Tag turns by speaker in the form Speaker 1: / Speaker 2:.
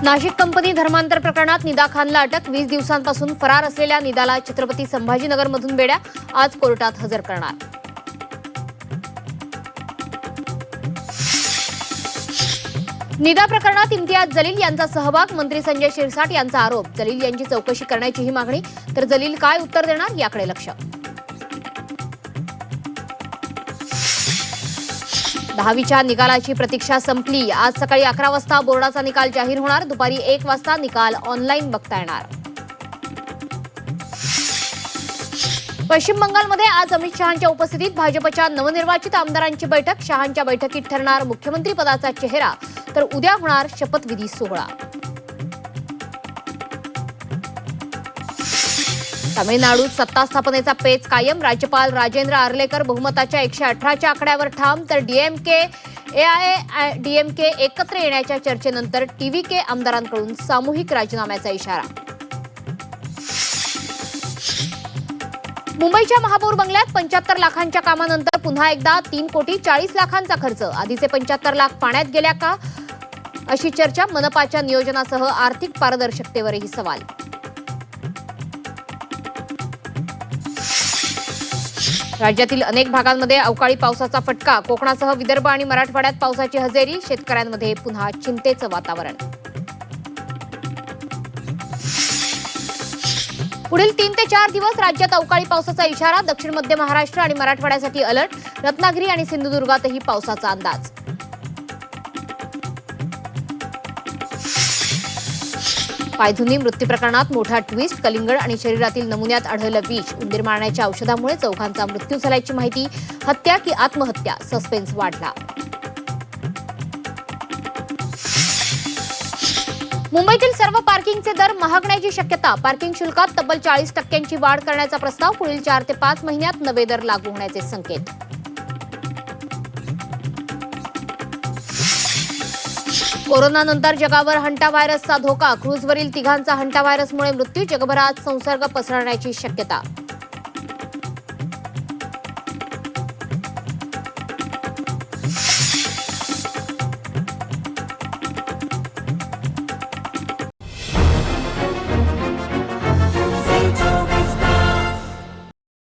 Speaker 1: Nashik company धर्मांतर प्रकरणात निदा खानला अटक. 20 दिवसांपासून फरार असलेल्या निदाला छत्रपती संभाजीनगरमधून बेड्या आज कोर्टात हजर करणार. निदा प्रकरणात इम्तियाज जलील यांचा सहभाग, मंत्री संजय शिरसाट यांचा आरोप. जलील यांची चौकशी करण्याचीही मागणी. तर जलील काय उत्तर देणार याकडे लक्ष. 10वीच्या निकालाची प्रतीक्षा संपली. आज सकाळी 11 वाजता बोर्डाचा निकाल जाहीर होणार. दुपारी 1 वाजता निकाल ऑनलाईन बघता येणार. पश्चिम बंगालमध्ये आज अमित शहांच्या उपस्थितीत भाजपच्या नवनिर्वाचित आमदारांची बैठक. शहांच्या बैठकीत ठरणार मुख्यमंत्री पदाचा चेहरा. तर उद्या होणार शपथविधी सोहळा. तामिळनाडूत सत्ता स्थापनेचा पेच कायम. राज्यपाल राजेंद्र आर्लेकर बहुमताच्या 118च्या आकड्यावर ठाम. तर डीएमके एआयएडीएमके एकत्र येण्याच्या चर्चेनंतर टीव्हीके आमदारांकडून सामूहिक राजीनाम्याचा इशारा. मुंबईच्या महापौर बंगल्यात 75 लाखांच्या कामानंतर पुन्हा एकदा 3,40,00,000 खर्च. आधीचे 75 लाख पाण्यात गेल्या का, अशी चर्चा. मनपाच्या नियोजनासह आर्थिक पारदर्शकतेवरही सवाल. राज्यातील अनेक भागांमध्ये अवकाळी पावसाचा फटका. कोकणासह विदर्भ आणि मराठवाड्यात पावसाची हजेरी. शेतकऱ्यांमध्ये पुन्हा चिंतेचं वातावरण. पुढील 3 ते 4 दिवस राज्यात अवकाळी पावसाचा इशारा. दक्षिण मध्य महाराष्ट्र आणि मराठवाड्यासाठी अलर्ट. रत्नागिरी आणि सिंधुदुर्गातही पावसाचा अंदाज. पायधुनी मृत्यू प्रकरणात मोठा ट्विस्ट. कलिंगड आणि शरीरातील नमुन्यात आढळलं विष. उंदीर मारण्याच्या औषधामुळे चौघांचा मृत्यू झाल्याची माहिती. हत्या की आत्महत्या, सस्पेन्स वाढला. मुंबईतील सर्व पार्किंगचे दर महागण्याची शक्यता. पार्किंग शुल्कात तब्बल 40% वाढ करण्याचा प्रस्ताव. पुढील 4 ते 5 महिन्यात नवे दर लागू होण्याचे संकेत. कोरोनानंतर जगावर हंटा व्हायरसचा धोका. क्रूझवरील 3 हंटा व्हायरसमुळे मृत्यू. जगभरात संसर्ग पसरण्याची शक्यता.